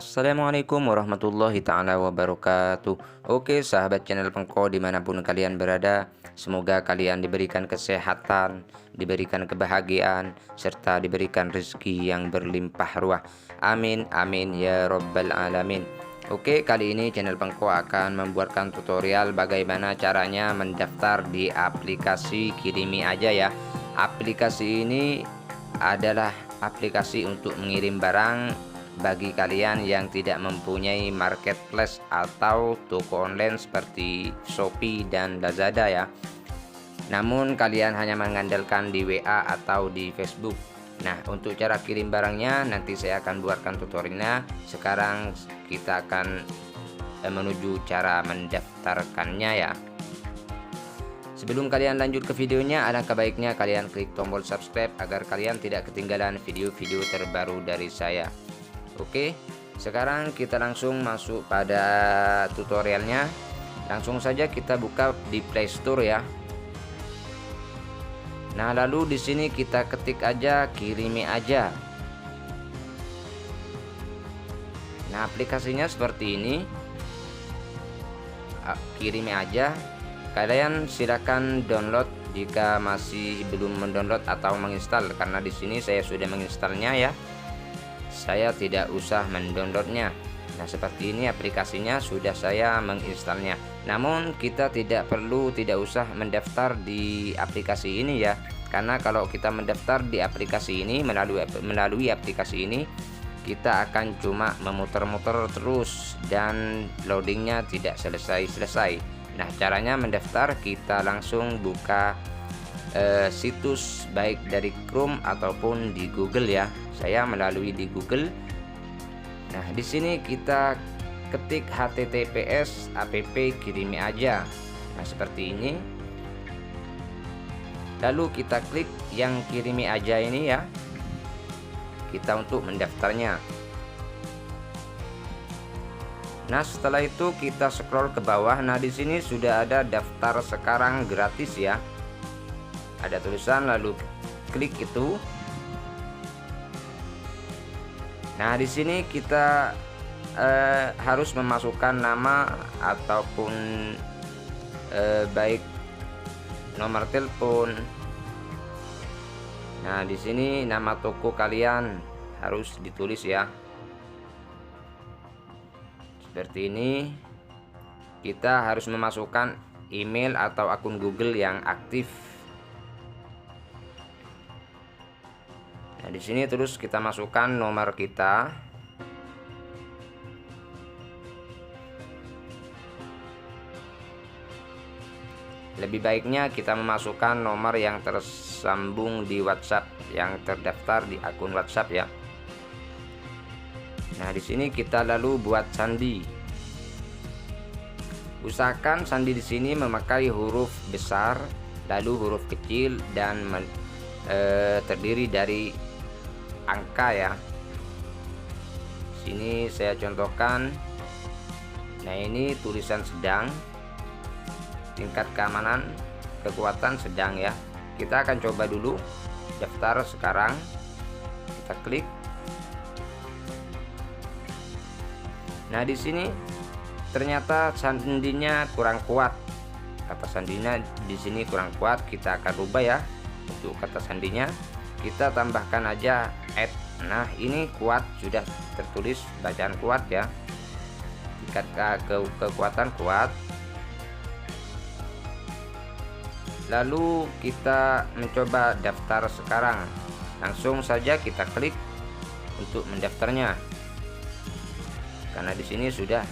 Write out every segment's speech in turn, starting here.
Assalamualaikum warahmatullahi ta'ala wabarakatuh. Oke sahabat channel Pengko dimanapun kalian berada, semoga kalian diberikan kesehatan, diberikan kebahagiaan, serta diberikan rezeki yang berlimpah ruah. Amin amin ya robbal alamin. Oke, kali ini channel Pengko akan membuatkan tutorial bagaimana caranya mendaftar di aplikasi Kirimi Aja ya. Aplikasi ini adalah aplikasi untuk mengirim barang bagi kalian yang tidak mempunyai marketplace atau toko online seperti Shopee dan Lazada ya. Namun kalian hanya mengandalkan di WA atau di Facebook. Nah, untuk cara kirim barangnya nanti saya akan buatkan tutorialnya. Sekarang kita akan menuju cara mendaftarkannya ya. Sebelum kalian lanjut ke videonya, alangkah baiknya kalian klik tombol subscribe agar kalian tidak ketinggalan video-video terbaru dari saya. Oke, sekarang kita langsung masuk pada tutorialnya. Langsung saja kita buka di Play Store ya. Nah, lalu di sini kita ketik aja Kirimi Aja. Nah, aplikasinya seperti ini. Kirimi Aja. Kalian silakan download jika masih belum mendownload atau menginstal, karena di sini saya sudah menginstalnya ya. Saya tidak usah mendownloadnya. Nah, seperti ini aplikasinya sudah saya menginstalnya. Namun kita tidak usah mendaftar di aplikasi ini ya, karena kalau kita mendaftar di aplikasi ini melalui aplikasi ini, kita akan cuma memutar-mutar terus dan loadingnya tidak selesai. Nah, caranya mendaftar, kita langsung buka situs baik dari Chrome ataupun di Google ya. Saya melalui di Google. Nah, di sini kita ketik https app Kirimi Aja. Nah, seperti ini. Lalu kita klik yang Kirimi Aja ini ya. Kita untuk mendaftarnya. Nah, setelah itu kita scroll ke bawah. Nah, di sini sudah ada daftar sekarang gratis ya. Ada tulisan, lalu klik itu. Nah, di sini kita harus memasukkan nama ataupun baik nomor telepon. Nah, di sini nama toko kalian harus ditulis ya. Seperti ini. Kita harus memasukkan email atau akun Google yang aktif. Nah, di sini terus kita masukkan nomor kita. Lebih baiknya kita memasukkan nomor yang tersambung di WhatsApp, yang terdaftar di akun WhatsApp ya. Nah, di sini kita lalu buat sandi. Usahakan sandi di sini memakai huruf besar, lalu huruf kecil dan terdiri dari angka ya. Sini saya contohkan. Nah, ini tulisan sedang, tingkat keamanan, kekuatan sedang ya. Kita akan coba dulu daftar sekarang. Kita klik. Nah, di sini ternyata sandinya kurang kuat. Kata sandinya di sini kurang kuat. Kita akan rubah ya. Untuk kata sandinya kita tambahkan aja add. Nah, ini kuat, sudah tertulis bacaan kuat ya. Tingkat kekuatan kuat. Lalu kita mencoba daftar sekarang. Langsung saja kita klik untuk mendaftarnya. Karena di sini sudah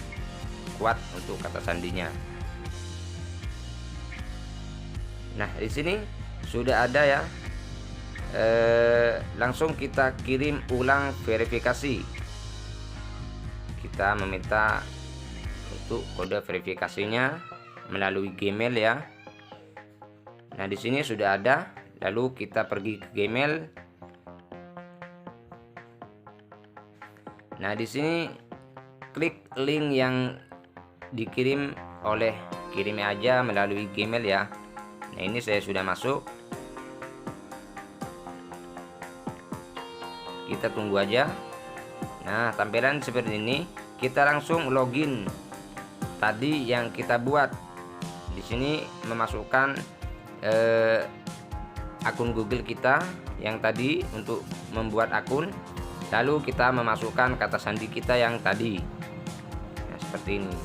kuat untuk kata sandinya. Nah, di sini sudah ada ya. Langsung kita kirim ulang verifikasi. Kita meminta untuk kode verifikasinya melalui Gmail ya. Nah, di sini sudah ada. Lalu kita pergi ke Gmail. Nah, di sini klik link yang dikirim oleh Kirimi Aja melalui Gmail ya. Nah, ini saya sudah masuk. Kita tunggu aja. Nah, tampilan seperti ini. Kita langsung login tadi yang kita buat. Di sini memasukkan akun Google kita yang tadi untuk membuat akun. Lalu kita memasukkan kata sandi kita yang tadi. Nah, seperti ini.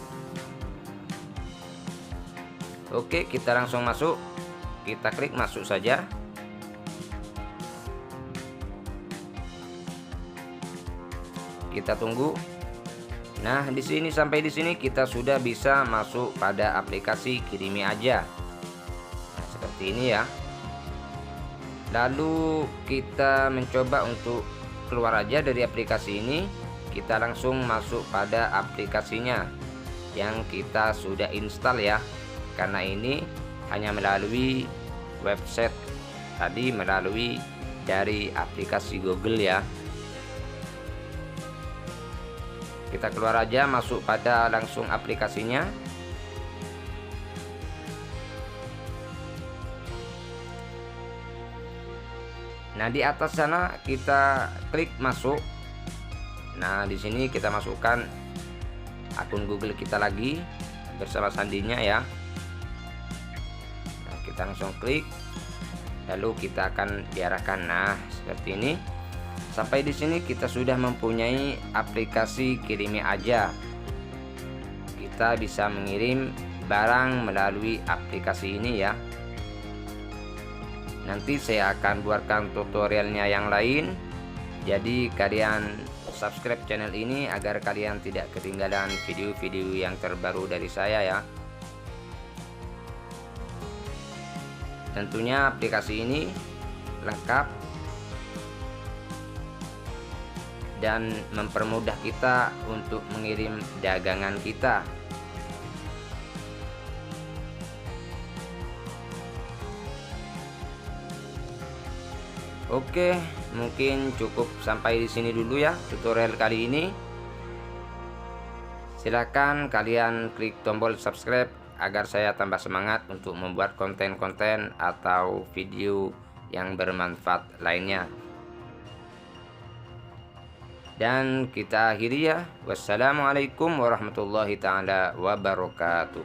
Oke, kita langsung masuk. Kita klik masuk saja. Kita tunggu. Nah, di sini sampai di sini kita sudah bisa masuk pada aplikasi Kirimi Aja. Nah, seperti ini ya. Lalu kita mencoba untuk keluar aja dari aplikasi ini. Kita langsung masuk pada aplikasinya yang kita sudah install ya. Karena ini hanya melalui website tadi, melalui dari aplikasi Google ya. Kita keluar aja, masuk pada langsung aplikasinya. Nah, di atas sana kita klik masuk. Nah, di sini kita masukkan akun Google kita lagi bersama sandinya ya. Nah, kita langsung klik. Lalu kita akan diarahkan. Nah, seperti ini. Sampai di sini kita sudah mempunyai aplikasi Kirimi Aja. Kita bisa mengirim barang melalui aplikasi ini ya. Nanti saya akan buatkan tutorialnya yang lain. Jadi kalian subscribe channel ini agar kalian tidak ketinggalan video-video yang terbaru dari saya ya. Tentunya aplikasi ini lengkap dan mempermudah kita untuk mengirim dagangan kita. Oke, mungkin cukup sampai di sini dulu ya tutorial kali ini. Silakan kalian klik tombol subscribe agar saya tambah semangat untuk membuat konten-konten atau video yang bermanfaat lainnya. Dan kita akhiri ya. Wassalamualaikum warahmatullahi taala wabarakatuh.